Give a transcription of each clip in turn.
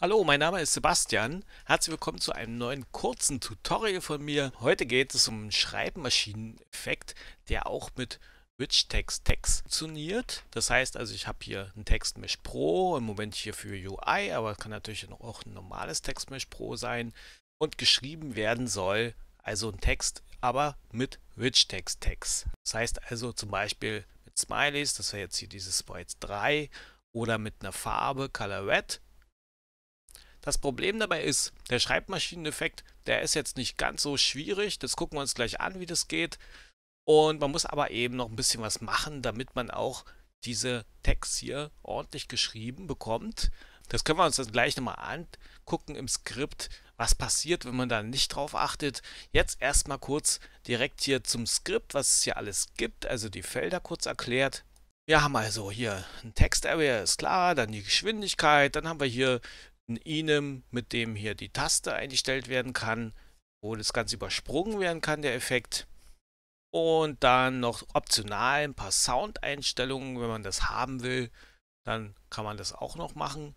Hallo, mein Name ist Sebastian. Herzlich willkommen zu einem neuen kurzen Tutorial von mir. Heute geht es um einen Schreibmaschineneffekt, der auch mit Rich Text Text funktioniert. Das heißt also, ich habe hier ein TextMesh Pro, im Moment hier für UI, aber es kann natürlich auch ein normales TextMesh Pro sein. Und geschrieben werden soll also ein Text, aber mit Rich Text Text. Das heißt also zum Beispiel mit Smileys, das wäre jetzt hier dieses Sprite 3, oder mit einer Farbe Color Red. Das Problem dabei ist, der Schreibmaschineneffekt, der ist jetzt nicht ganz so schwierig. Das gucken wir uns gleich an, wie das geht. Und man muss aber eben noch ein bisschen was machen, damit man auch diese Text hier ordentlich geschrieben bekommt. Das können wir uns dann gleich nochmal angucken im Skript, was passiert, wenn man da nicht drauf achtet. Jetzt erstmal kurz direkt hier zum Skript, was es hier alles gibt, also die Felder kurz erklärt. Wir haben also hier ein Text-Area, ist klar, dann die Geschwindigkeit, dann haben wir hier ein Enum, mit dem hier die Taste eingestellt werden kann, wo das Ganze übersprungen werden kann, der Effekt. Und dann noch optional ein paar Soundeinstellungen, wenn man das haben will, dann kann man das auch noch machen.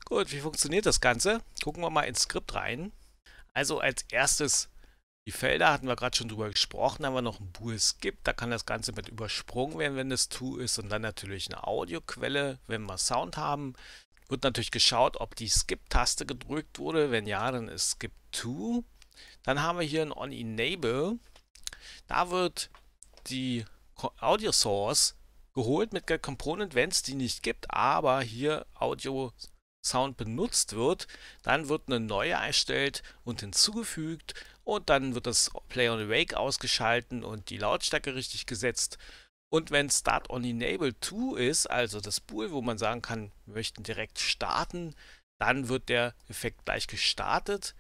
Gut, wie funktioniert das Ganze? Gucken wir mal ins Skript rein. Also als erstes die Felder hatten wir gerade schon drüber gesprochen, haben wir noch ein Bool Skip, da kann das Ganze mit übersprungen werden, wenn das True ist, und dann natürlich eine Audioquelle, wenn wir Sound haben. Wird natürlich geschaut, ob die Skip-Taste gedrückt wurde, wenn ja, dann ist Skip To. Dann haben wir hier ein On Enable, da wird die Audio Source geholt mit Get Component, wenn es die nicht gibt, aber hier Audio Sound benutzt wird, dann wird eine neue erstellt und hinzugefügt, und dann wird das Play on Awake ausgeschalten und die Lautstärke richtig gesetzt. Und wenn Start on Enable To ist, also das Bool, wo man sagen kann, wir möchten direkt starten, dann wird der Effekt gleich gestartet.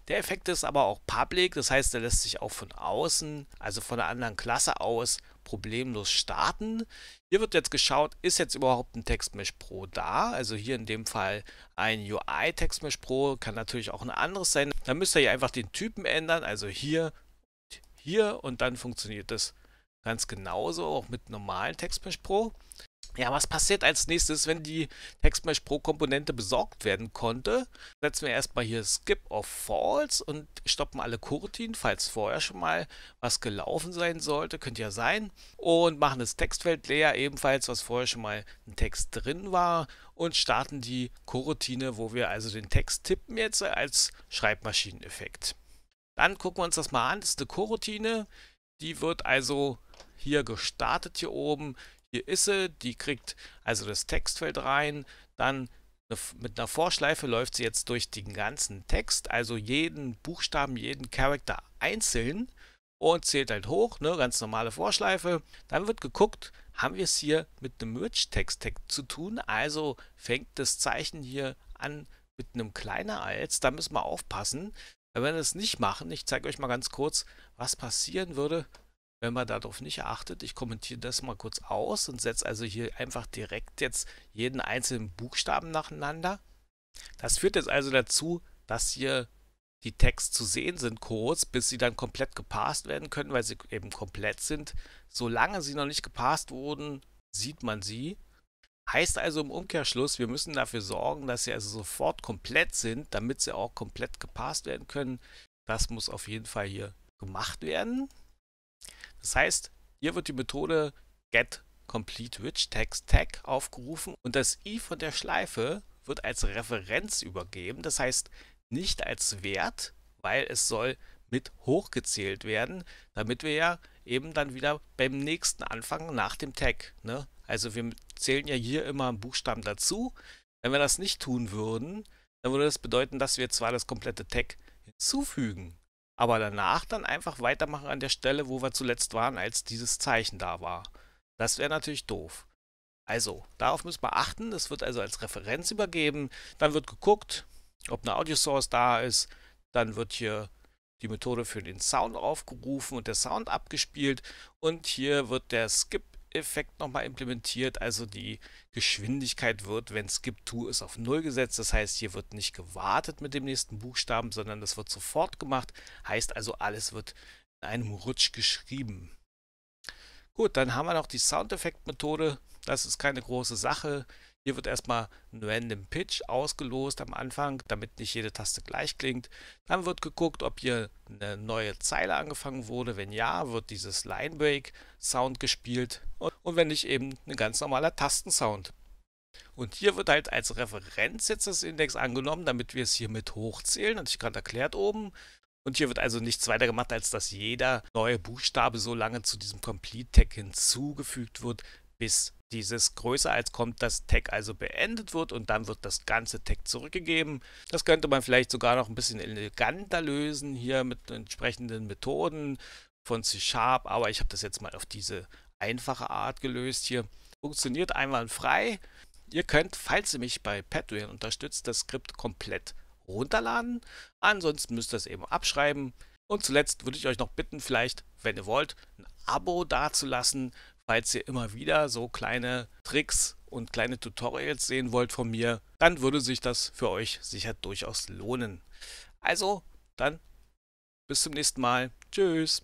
Der Effekt ist aber auch public, das heißt, er lässt sich auch von außen, also von einer anderen Klasse aus, problemlos starten. Hier wird jetzt geschaut, ist jetzt überhaupt ein TextMesh Pro da? Also hier in dem Fall ein UI TextMesh Pro, kann natürlich auch ein anderes sein. Dann müsst ihr hier einfach den Typen ändern, also hier, hier, und dann funktioniert das ganz genauso, auch mit normalen TextMesh Pro. Ja, was passiert als nächstes, wenn die TextMesh Pro Komponente besorgt werden konnte? Setzen wir erstmal hier Skip auf False und stoppen alle Coroutinen, falls vorher schon mal was gelaufen sein sollte, könnte ja sein. Und machen das Textfeld leer, ebenfalls, was vorher schon mal ein Text drin war, und starten die Coroutine, wo wir also den Text tippen jetzt als Schreibmaschineneffekt. Dann gucken wir uns das mal an, das ist eine Coroutine, die wird also hier gestartet hier oben. Hier ist sie, die kriegt also das Textfeld rein, dann mit einer Vorschleife läuft sie jetzt durch den ganzen Text, also jeden Buchstaben, jeden Charakter einzeln, und zählt halt hoch, ne, ganz normale Vorschleife. Dann wird geguckt, haben wir es hier mit einem Rich Text Tag zu tun, also fängt das Zeichen hier an mit einem kleiner als, da müssen wir aufpassen. Wenn wir das nicht machen, ich zeige euch mal ganz kurz, was passieren würde, wenn man darauf nicht achtet. Ich kommentiere das mal kurz aus und setze also hier einfach direkt jetzt jeden einzelnen Buchstaben nacheinander. Das führt jetzt also dazu, dass hier die Tags zu sehen sind kurz, bis sie dann komplett gepasst werden können, weil sie eben komplett sind. Solange sie noch nicht gepasst wurden, sieht man sie. Heißt also im Umkehrschluss, wir müssen dafür sorgen, dass sie also sofort komplett sind, damit sie auch komplett gepasst werden können. Das muss auf jeden Fall hier gemacht werden. Das heißt, hier wird die Methode getCompleteRichTextTag aufgerufen und das i von der Schleife wird als Referenz übergeben, das heißt nicht als Wert, weil es soll mit hochgezählt werden, damit wir ja eben dann wieder beim nächsten anfangen nach dem Tag. Ne? Also wir zählen ja hier immer einen Buchstaben dazu. Wenn wir das nicht tun würden, dann würde das bedeuten, dass wir zwar das komplette Tag hinzufügen, aber danach dann einfach weitermachen an der Stelle, wo wir zuletzt waren, als dieses Zeichen da war. Das wäre natürlich doof. Also, darauf müssen wir achten. Das wird also als Referenz übergeben. Dann wird geguckt, ob eine Audio-Source da ist. Dann wird hier die Methode für den Sound aufgerufen und der Sound abgespielt. Und hier wird der Skip-Effekt nochmal implementiert. Also die Geschwindigkeit wird, wenn Skip-To ist, auf 0 gesetzt. Das heißt, hier wird nicht gewartet mit dem nächsten Buchstaben, sondern das wird sofort gemacht. Heißt also, alles wird in einem Rutsch geschrieben. Gut, dann haben wir noch die Soundeffekt-Methode. Das ist keine große Sache. Hier wird erstmal ein Random Pitch ausgelost am Anfang, damit nicht jede Taste gleich klingt. Dann wird geguckt, ob hier eine neue Zeile angefangen wurde. Wenn ja, wird dieses Line Break Sound gespielt und wenn nicht, eben ein ganz normaler Tastensound. Und hier wird halt als Referenz jetzt das Index angenommen, damit wir es hier mit hochzählen. Hatte ich gerade erklärt oben. Und hier wird also nichts weiter gemacht, als dass jeder neue Buchstabe so lange zu diesem Complete-Tag hinzugefügt wird, bis dieses größer als kommt, das Tag also beendet wird und dann wird das ganze Tag zurückgegeben. Das könnte man vielleicht sogar noch ein bisschen eleganter lösen, hier mit entsprechenden Methoden von C#, aber ich habe das jetzt mal auf diese einfache Art gelöst hier. Funktioniert einwandfrei. Ihr könnt, falls ihr mich bei Patreon unterstützt, das Skript komplett runterladen. Ansonsten müsst ihr es eben abschreiben. Und zuletzt würde ich euch noch bitten, vielleicht, wenn ihr wollt, ein Abo dazulassen, falls ihr immer wieder so kleine Tricks und kleine Tutorials sehen wollt von mir. Dann würde sich das für euch sicher durchaus lohnen. Also, dann bis zum nächsten Mal. Tschüss.